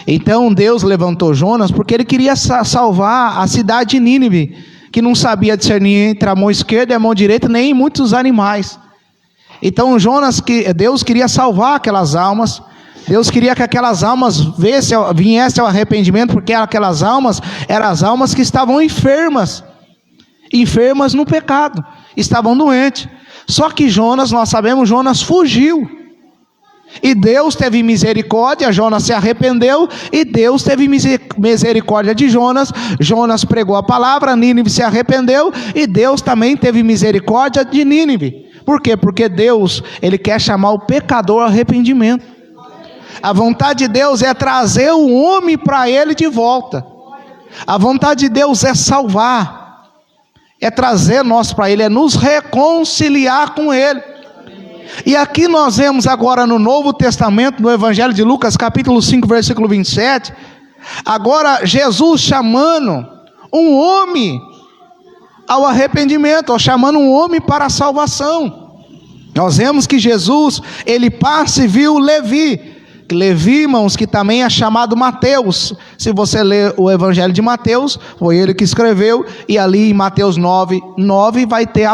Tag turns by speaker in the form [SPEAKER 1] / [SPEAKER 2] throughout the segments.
[SPEAKER 1] Então Deus levantou Jonas porque ele queria salvar a cidade de Nínive, que não sabia discernir entre a mão esquerda e a mão direita, nem muitos animais. Então Deus queria salvar aquelas almas. Deus queria que aquelas almas viessem ao arrependimento, porque aquelas almas eram as almas que estavam enfermas no pecado, estavam doentes. Só que Jonas, nós sabemos, Jonas fugiu. E Deus teve misericórdia, Jonas se arrependeu, e Deus teve misericórdia de Jonas. Jonas pregou a palavra, Nínive se arrependeu, e Deus também teve misericórdia de Nínive. Por quê? Porque Deus, Ele quer chamar o pecador ao arrependimento. A vontade de Deus é trazer o homem para Ele de volta. A vontade de Deus é salvar, é trazer nós para Ele, é nos reconciliar com Ele. E aqui nós vemos agora no Novo Testamento, no Evangelho de Lucas, capítulo 5, versículo 27, agora Jesus chamando um homem ao arrependimento, ou chamando um homem para a salvação. Nós vemos que Jesus, ele passa e viu Levi, irmãos, que também é chamado Mateus. Se você ler o Evangelho de Mateus, foi ele que escreveu, e ali em Mateus 9 vai ter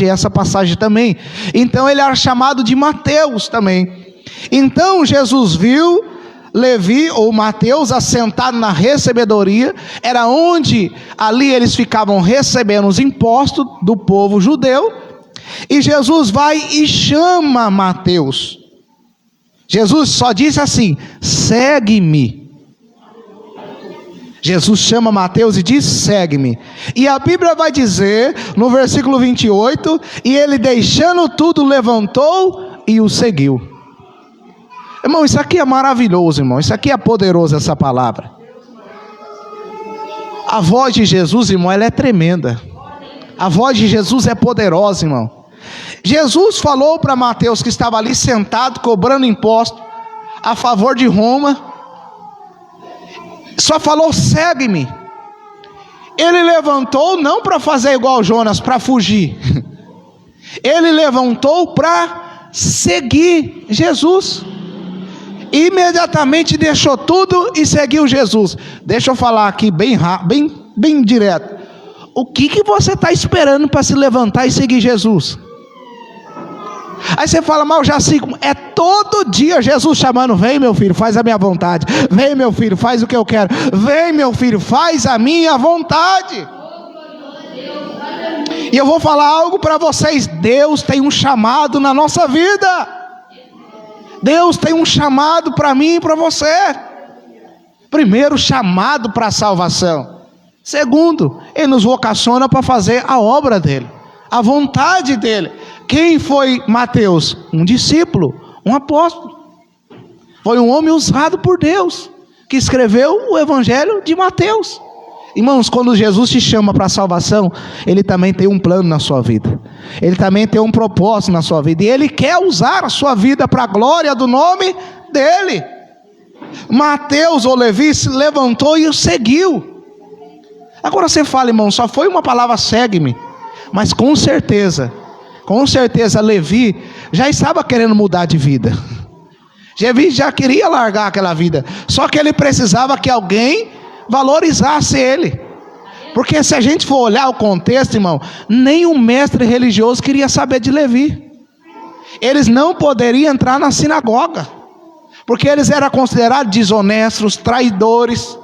[SPEAKER 1] essa passagem também. Então ele era chamado de Mateus também. Então Jesus viu Levi ou Mateus assentado na recebedoria, era onde ali eles ficavam recebendo os impostos do povo judeu, e Jesus vai e chama Mateus. Jesus só disse assim: segue-me. Jesus chama Mateus e diz: segue-me. E a Bíblia vai dizer no versículo 28, e ele deixando tudo levantou e o seguiu. Irmão, isso aqui é maravilhoso, irmão. Isso aqui é poderoso, essa palavra. A voz de Jesus, irmão, ela é tremenda. A voz de Jesus é poderosa, irmão. Jesus falou para Mateus, que estava ali sentado cobrando imposto a favor de Roma, só falou: segue-me. Ele levantou não para fazer igual Jonas, para fugir. Ele levantou para seguir Jesus. Imediatamente deixou tudo e seguiu Jesus. Deixa eu falar aqui bem direto. O que você está esperando para se levantar e seguir Jesus? Aí você fala: mas eu já sigo. É todo dia Jesus chamando: vem meu filho, faz a minha vontade. Vem meu filho, faz o que eu quero. Vem meu filho, faz a minha vontade. E eu vou falar algo para vocês: Deus tem um chamado na nossa vida. Deus tem um chamado para mim e para você. Primeiro, chamado para a salvação. Segundo, Ele nos vocaciona para fazer a obra dEle, a vontade dEle. Quem foi Mateus? Um discípulo, um apóstolo. Foi um homem usado por Deus, que escreveu o Evangelho de Mateus. Irmãos, quando Jesus te chama para a salvação, Ele também tem um plano na sua vida. Ele também tem um propósito na sua vida. E Ele quer usar a sua vida para a glória do nome dEle. Mateus ou Levi se levantou e o seguiu. Agora você fala: irmão, só foi uma palavra segue-me. Mas com certeza Levi já estava querendo mudar de vida. Levi já queria largar aquela vida. Só que ele precisava que alguém valorizasse ele. Porque se a gente for olhar o contexto, irmão, nenhum mestre religioso queria saber de Levi. Eles não poderiam entrar na sinagoga, porque eles eram considerados desonestos, traidores,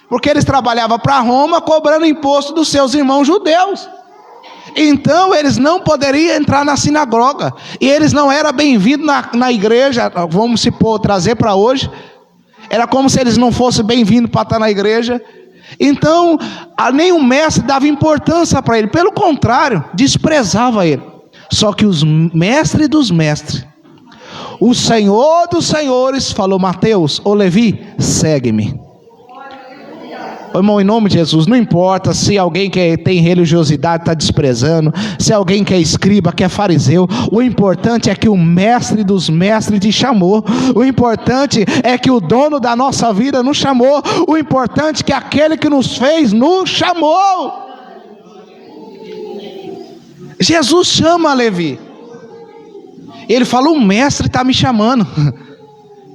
[SPEAKER 1] porque eles trabalhavam para Roma cobrando imposto dos seus irmãos judeus. Então eles não poderiam entrar na sinagoga, e eles não eram bem-vindos na igreja. Vamos trazer para hoje, era como se eles não fossem bem-vindos para estar na igreja. Então nenhum mestre dava importância para ele, pelo contrário, desprezava ele. Só que os mestres dos mestres, o Senhor dos senhores, falou: Mateus ou Levi, segue-me. Irmão, em nome de Jesus, não importa se alguém que tem religiosidade está desprezando, se alguém que é escriba, que é fariseu, o importante é que o mestre dos mestres te chamou. O importante é que o dono da nossa vida nos chamou. O importante é que aquele que nos fez nos chamou. Jesus chama Levi. Ele falou: o mestre está me chamando.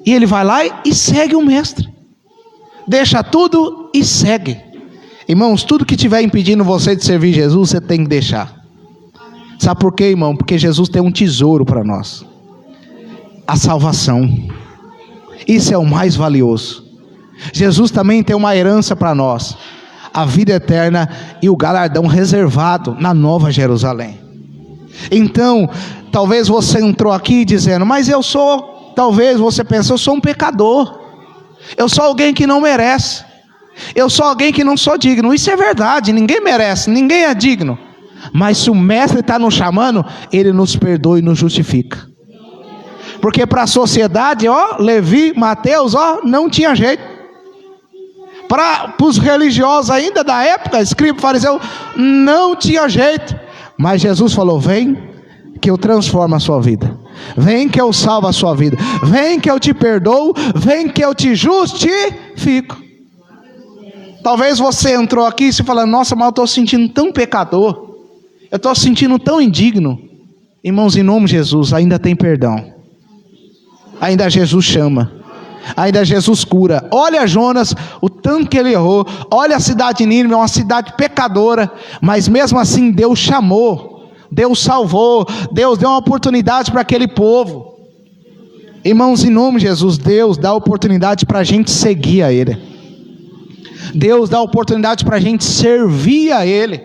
[SPEAKER 1] E ele vai lá e segue o mestre. deixa tudo e segue. Irmãos, tudo que estiver impedindo você de servir Jesus, você tem que deixar. Sabe por quê, irmão? Porque Jesus tem um tesouro para nós: a salvação. Isso é o mais valioso. Jesus também tem uma herança para nós: a vida eterna e o galardão reservado na Nova Jerusalém. Então, talvez você entrou aqui dizendo: mas eu sou, talvez você pense, eu sou um pecador, eu sou alguém que não merece, eu sou alguém que não sou digno. Isso é verdade, ninguém merece, ninguém é digno. Mas se o mestre está nos chamando, ele nos perdoa e nos justifica. Porque para a sociedade, Levi, Mateus, não tinha jeito. Para os religiosos ainda da época, escriba, fariseu, não tinha jeito. Mas Jesus falou: vem que eu transformo a sua vida, vem que eu salvo a sua vida, vem que eu te perdoo, vem que eu te justifico. Talvez você entrou aqui e se falando: nossa, mas eu estou sentindo tão pecador, eu estou sentindo tão indigno. Irmãos, em nome de Jesus, ainda tem perdão, ainda Jesus chama, ainda Jesus cura. Olha Jonas, o tanto que ele errou. Olha a cidade de Nínive, é uma cidade pecadora, mas mesmo assim Deus chamou, Deus salvou, Deus deu uma oportunidade para aquele povo. Irmãos, em nome de Jesus, Deus dá oportunidade para a gente seguir a Ele. Deus dá oportunidade para a gente servir a Ele,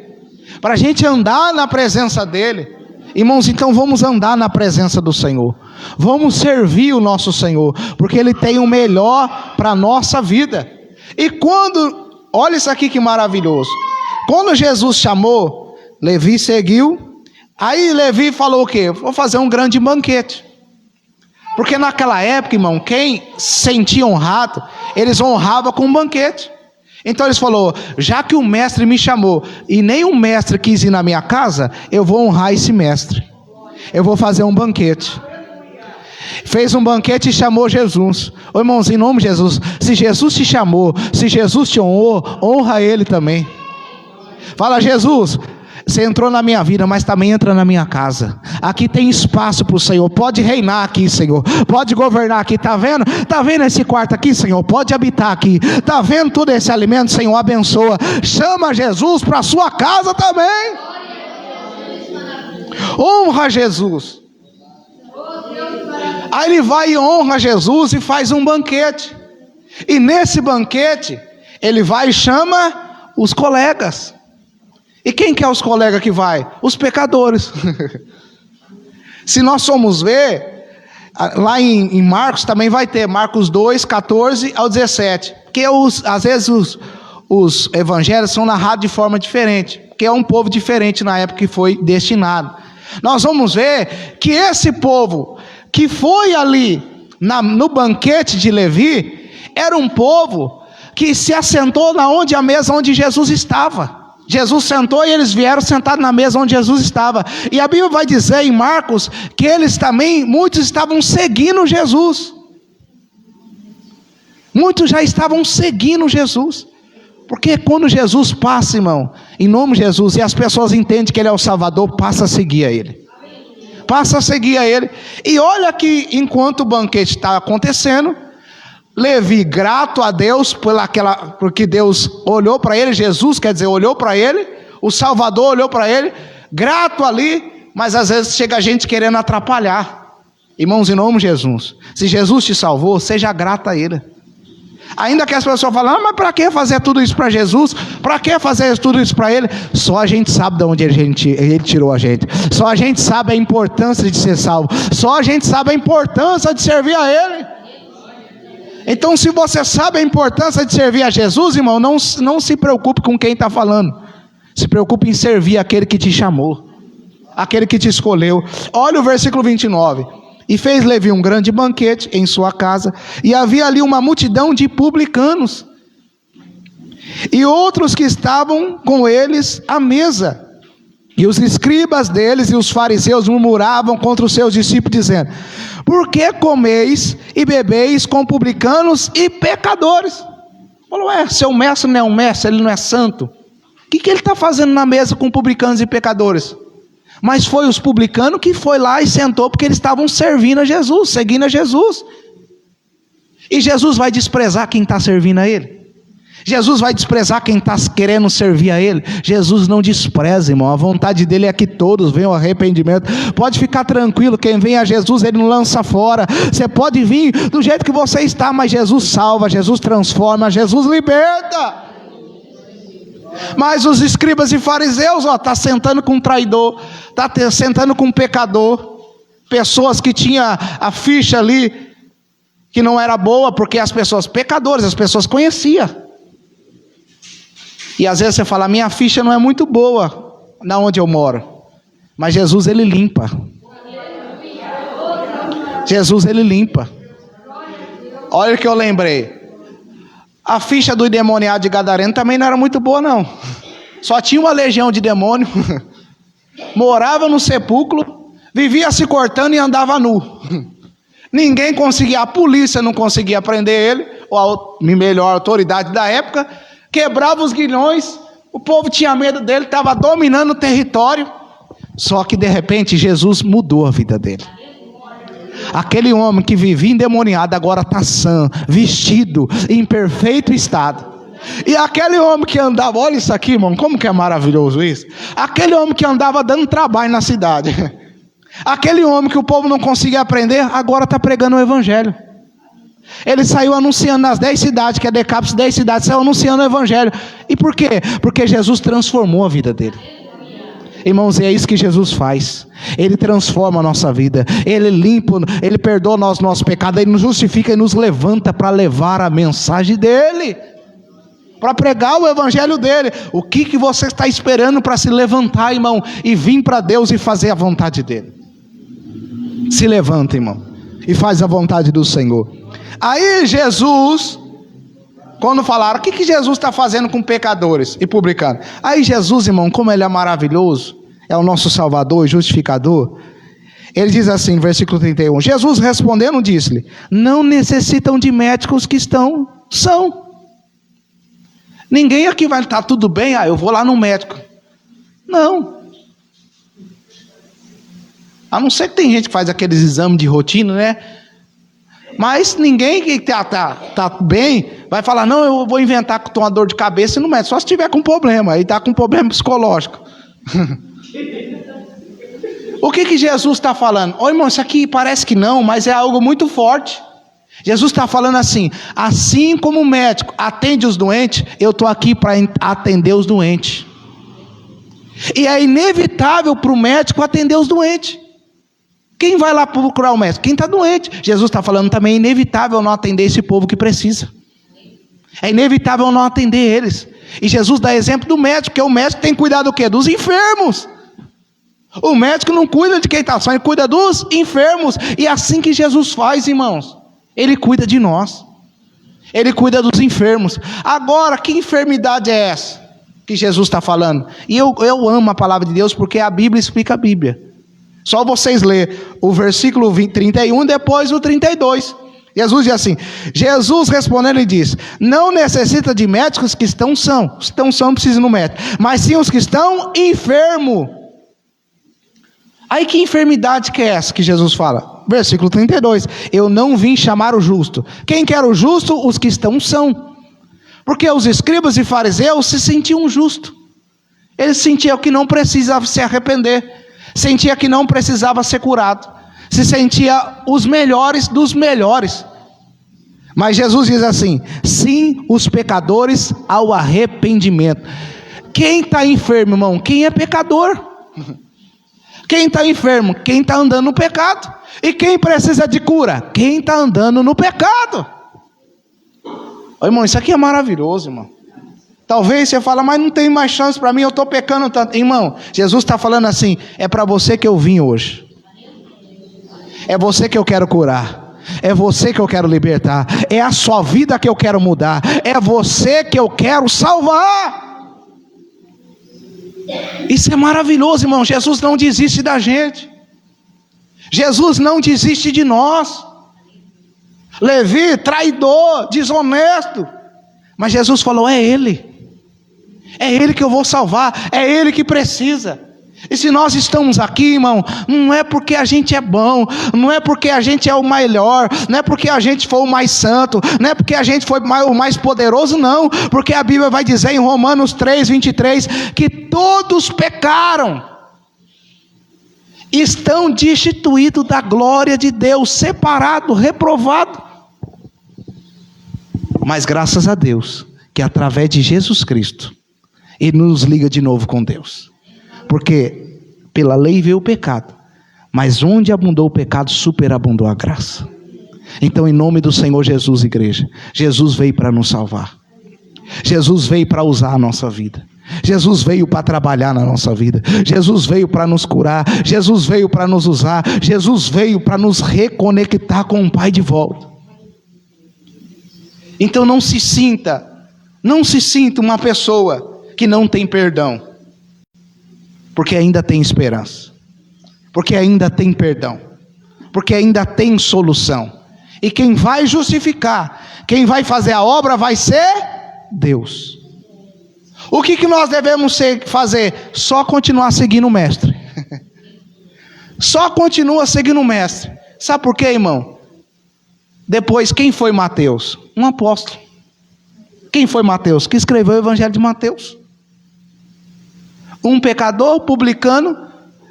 [SPEAKER 1] para a gente andar na presença dEle. Irmãos, então vamos andar na presença do Senhor, vamos servir o nosso Senhor, porque Ele tem o melhor para a nossa vida. E quando, olha isso aqui que maravilhoso, quando Jesus chamou, Levi seguiu. Aí Levi falou o quê? Vou fazer um grande banquete. Porque naquela época, irmão, quem sentia honrado, eles honravam com um banquete. Então eles falaram: já que o mestre me chamou e nenhum mestre quis ir na minha casa, eu vou honrar esse mestre, eu vou fazer um banquete. Fez um banquete e chamou Jesus. Ô irmãos, em nome de Jesus, se Jesus te chamou, se Jesus te honrou, honra Ele também. Fala: Jesus, você entrou na minha vida, mas também entra na minha casa. Aqui tem espaço para o Senhor, pode reinar aqui, Senhor, pode governar aqui. Está vendo? Está vendo esse quarto aqui, Senhor? Pode habitar aqui. Está vendo todo esse alimento, Senhor? Abençoa. Chama Jesus para a sua casa também. Honra Jesus. Aí ele vai e honra Jesus e faz um banquete. E nesse banquete, ele vai e chama os colegas. E quem que é os colegas que vai? Os pecadores. Se nós formos ver, lá em Marcos também vai ter, Marcos 2, 14 ao 17. Porque às vezes os evangelhos são narrados de forma diferente, porque é um povo diferente na época que foi destinado. Nós vamos ver que esse povo que foi ali no banquete de Levi, era um povo que se assentou a mesa onde Jesus estava. Jesus sentou e eles vieram sentados na mesa onde Jesus estava. E a Bíblia vai dizer em Marcos que eles também, muitos estavam seguindo Jesus. Muitos já estavam seguindo Jesus. Porque quando Jesus passa, irmão, em nome de Jesus, e as pessoas entendem que Ele é o Salvador, passa a seguir a Ele. Passa a seguir a Ele. E olha que enquanto o banquete está acontecendo, Levi, grato a Deus porque Deus olhou para ele, Jesus, quer dizer, olhou para ele, o Salvador olhou para ele, grato ali, mas às vezes chega gente querendo atrapalhar. Irmãos, em nome de Jesus, se Jesus te salvou, seja grato a Ele. Ainda que as pessoas falam: mas para que fazer tudo isso para Jesus? Para que fazer tudo isso para Ele? Só a gente sabe de onde Ele tirou a gente. Só a gente sabe a importância de ser salvo. Só a gente sabe a importância de servir a Ele. Então, se você sabe a importância de servir a Jesus, irmão, não se preocupe com quem está falando. Se preocupe em servir aquele que te chamou, aquele que te escolheu. Olha o versículo 29. E fez Levi um grande banquete em sua casa, e havia ali uma multidão de publicanos, e outros que estavam com eles à mesa. E os escribas deles e os fariseus murmuravam contra os seus discípulos, dizendo: por que comeis e bebeis com publicanos e pecadores? Falou: seu mestre não é um mestre, ele não é santo. O que ele está fazendo na mesa com publicanos e pecadores? Mas foi os publicanos que foi lá e sentou, porque eles estavam servindo a Jesus, seguindo a Jesus. E Jesus vai desprezar quem está servindo a Ele? Jesus vai desprezar quem está querendo servir a Ele? Jesus não despreza, irmão. A vontade dEle é que todos venham ao arrependimento. Pode ficar tranquilo, quem vem a Jesus, Ele não lança fora. Você pode vir do jeito que você está, mas Jesus salva, Jesus transforma, Jesus liberta. Mas os escribas e fariseus, tá sentando com um traidor, tá sentando com um pecador, pessoas que tinham a ficha ali, que não era boa, porque as pessoas, pecadores, as pessoas conheciam. E às vezes você fala, minha ficha não é muito boa, na onde eu moro. Mas Jesus, Ele limpa. Jesus, Ele limpa. Olha o que eu lembrei. A ficha do endemoniado de Gadareno também não era muito boa, não. Só tinha uma legião de demônio. Morava no sepulcro, vivia se cortando e andava nu. Ninguém conseguia, a polícia não conseguia prender ele, ou a melhor autoridade da época, quebrava os grilhões, o povo tinha medo dele, estava dominando o território. Só que de repente Jesus mudou a vida dele. Aquele homem que vivia endemoniado agora está sã, vestido, em perfeito estado. E aquele homem que andava, olha isso aqui, irmão, como que é maravilhoso isso. Aquele homem que andava dando trabalho na cidade, aquele homem que o povo não conseguia aprender, agora está pregando o evangelho. Ele saiu anunciando nas 10 cidades, que é Decápolis, 10 cidades, saiu anunciando o evangelho. E por quê? Porque Jesus transformou a vida dele. Irmãos, é isso que Jesus faz. Ele transforma a nossa vida. Ele limpa, Ele perdoa os nossos pecados. Ele nos justifica e nos levanta para levar a mensagem dele, para pregar o evangelho dele. O que você está esperando para se levantar, irmão, e vir para Deus e fazer a vontade dele? Se levanta, irmão, e faz a vontade do Senhor. Aí Jesus, quando falaram, o que Jesus está fazendo com pecadores e publicanos? Aí Jesus, irmão, como Ele é maravilhoso, é o nosso Salvador e justificador. Ele diz assim, versículo 31, Jesus respondendo disse-lhe, não necessitam de médicos que são. Ninguém aqui vai estar tudo bem, eu vou lá no médico. Não. A não ser que tem gente que faz aqueles exames de rotina, né? Mas ninguém que tá bem vai falar, não, eu vou inventar que estou uma dor de cabeça e não médico, só se tiver com problema, aí está com problema psicológico. O que Jesus está falando? Ô irmão, isso aqui parece que não, mas é algo muito forte. Jesus está falando assim como o médico atende os doentes, eu estou aqui para atender os doentes. E é inevitável para o médico atender os doentes. Quem vai lá procurar o médico? Quem está doente. Jesus está falando também, é inevitável não atender esse povo que precisa. É inevitável não atender eles. E Jesus dá exemplo do médico, porque o médico tem que cuidar do quê? Dos enfermos. O médico não cuida de quem está só, ele cuida dos enfermos. E é assim que Jesus faz, irmãos. Ele cuida de nós. Ele cuida dos enfermos. Agora, que enfermidade é essa que Jesus está falando? E eu amo a palavra de Deus, porque a Bíblia explica a Bíblia. Só vocês lerem o versículo 31, depois o 32. Jesus diz assim, Jesus respondendo e diz, não necessita de médicos que estão são. Estão são, não precisa ir no médico. Mas sim os que estão enfermos. Aí que enfermidade que é essa que Jesus fala? Versículo 32, eu não vim chamar o justo. Quem quer o justo? Os que estão são. Porque os escribas e fariseus se sentiam justos. Eles sentiam que não precisava se arrepender. Sentia que não precisava ser curado. Se sentia os melhores dos melhores. Mas Jesus diz assim, sim, os pecadores ao arrependimento. Quem está enfermo, irmão? Quem é pecador? Quem está enfermo? Quem está andando no pecado. E quem precisa de cura? Quem está andando no pecado. Ô, irmão, isso aqui é maravilhoso, irmão. Talvez você fala, mas não tem mais chance para mim, eu estou pecando tanto. Irmão, Jesus está falando assim, é para você que eu vim hoje. É você que eu quero curar. É você que eu quero libertar. É a sua vida que eu quero mudar. É você que eu quero salvar. Isso é maravilhoso, irmão. Jesus não desiste da gente. Jesus não desiste de nós. Levi, traidor, desonesto. Mas Jesus falou, é Ele. É Ele que eu vou salvar. É Ele que precisa. E se nós estamos aqui, irmão, não é porque a gente é bom, não é porque a gente é o melhor, não é porque a gente foi o mais santo, não é porque a gente foi o mais poderoso, não. Porque a Bíblia vai dizer em Romanos 3:23 que todos pecaram, estão destituídos da glória de Deus, separados, reprovados. Mas graças a Deus, que através de Jesus Cristo, Ele nos liga de novo com Deus. Porque pela lei veio o pecado, mas onde abundou o pecado, superabundou a graça. Então, em nome do Senhor Jesus, igreja, Jesus veio para nos salvar. Jesus veio para usar a nossa vida. Jesus veio para trabalhar na nossa vida. Jesus veio para nos curar. Jesus veio para nos usar. Jesus veio para nos reconectar com o Pai de volta. Então não se sinta uma pessoa que não tem perdão, porque ainda tem esperança, porque ainda tem perdão, porque ainda tem solução. E quem vai justificar, quem vai fazer a obra vai ser Deus. O que nós devemos fazer? Só continuar seguindo o mestre. Só continua seguindo o mestre. Sabe por quê, irmão? Depois, quem foi Mateus? Um apóstolo. Quem foi Mateus? Que escreveu o Evangelho de Mateus. Um pecador publicano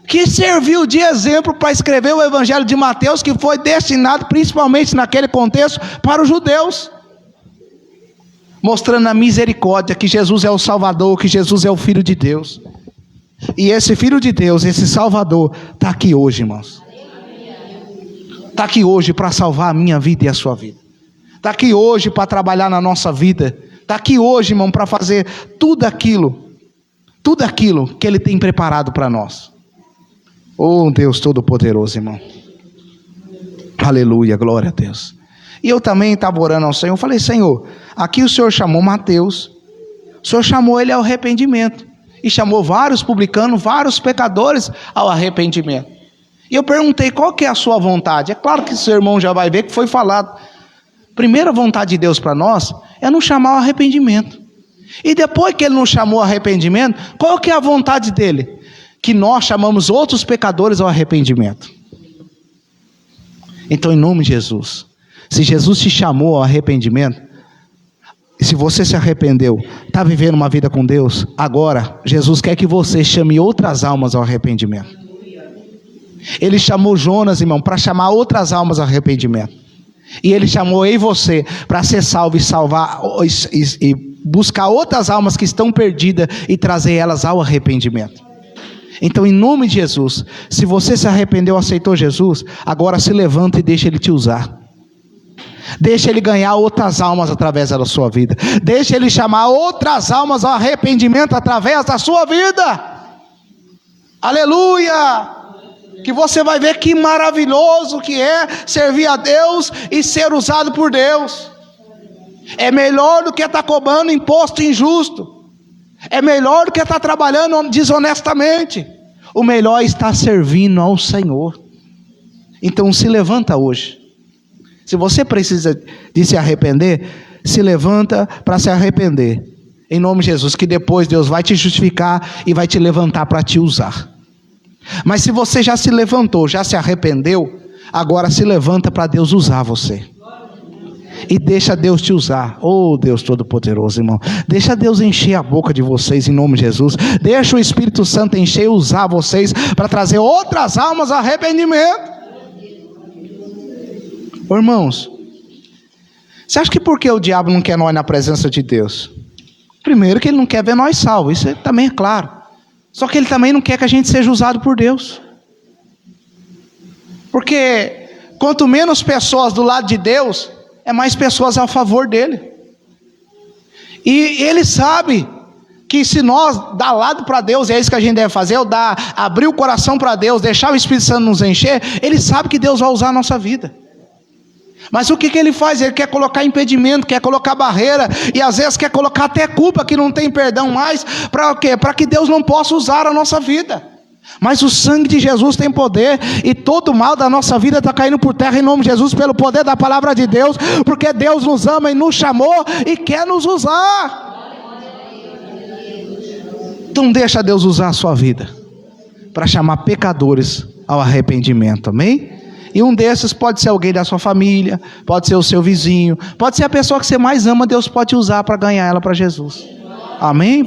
[SPEAKER 1] que serviu de exemplo para escrever o Evangelho de Mateus, que foi destinado principalmente naquele contexto para os judeus, mostrando a misericórdia, que Jesus é o Salvador, que Jesus é o Filho de Deus. E esse Filho de Deus, esse Salvador, está aqui hoje, irmãos. Está aqui hoje para salvar a minha vida e a sua vida. Está aqui hoje para trabalhar na nossa vida. Está aqui hoje, irmão, para fazer tudo aquilo que Ele tem preparado para nós. Oh, Deus Todo-Poderoso, irmão. Aleluia, glória a Deus. E eu também estava orando ao Senhor, eu falei: Senhor, aqui o Senhor chamou Mateus, o Senhor chamou ele ao arrependimento, e chamou vários publicanos, vários pecadores ao arrependimento. E eu perguntei: qual que é a sua vontade? É claro que o seu irmão já vai ver que foi falado. Primeira vontade de Deus para nós é nos chamar ao arrependimento. E depois que Ele nos chamou ao arrependimento, qual que é a vontade dEle? Que nós chamamos outros pecadores ao arrependimento. Então, em nome de Jesus, se Jesus te chamou ao arrependimento, e se você se arrependeu, está vivendo uma vida com Deus, agora Jesus quer que você chame outras almas ao arrependimento. Ele chamou Jonas, irmão, para chamar outras almas ao arrependimento. E Ele chamou eu e você para ser salvo e salvar e buscar outras almas que estão perdidas e trazer elas ao arrependimento. Então, em nome de Jesus, se você se arrependeu, aceitou Jesus, agora se levanta e deixa Ele te usar. Deixa Ele ganhar outras almas através da sua vida. Deixa Ele chamar outras almas ao arrependimento através da sua vida. Aleluia! Que você vai ver que maravilhoso que é servir a Deus e ser usado por Deus. É melhor do que estar cobrando imposto injusto. É melhor do que estar trabalhando desonestamente. O melhor é estar servindo ao Senhor. Então se levanta hoje. Se você precisa de se arrepender, se levanta para se arrepender. Em nome de Jesus, que depois Deus vai te justificar e vai te levantar para te usar. Mas se você já se levantou, já se arrependeu, agora se levanta para Deus usar você. E deixa Deus te usar. Oh, Deus Todo-Poderoso, irmão. Deixa Deus encher a boca de vocês em nome de Jesus. Deixa o Espírito Santo encher e usar vocês para trazer outras almas ao arrependimento. Oh, irmãos, você acha que por que o diabo não quer nós na presença de Deus? Primeiro que ele não quer ver nós salvos, isso também é claro. Só que ele também não quer que a gente seja usado por Deus. Porque quanto menos pessoas do lado de Deus, é mais pessoas a favor dele. E ele sabe que se nós dar lado para Deus, é isso que a gente deve fazer, abrir o coração para Deus, deixar o Espírito Santo nos encher, ele sabe que Deus vai usar a nossa vida. Mas o que ele faz? Ele quer colocar impedimento, quer colocar barreira, e às vezes quer colocar até culpa que não tem perdão mais, para o quê? Para que Deus não possa usar a nossa vida. Mas o sangue de Jesus tem poder, e todo o mal da nossa vida está caindo por terra em nome de Jesus, pelo poder da palavra de Deus, porque Deus nos ama e nos chamou e quer nos usar. Então deixa Deus usar a sua vida. para chamar pecadores ao arrependimento, amém? E um desses pode ser alguém da sua família, pode ser o seu vizinho, pode ser a pessoa que você mais ama, Deus pode usar para ganhar ela para Jesus, amém?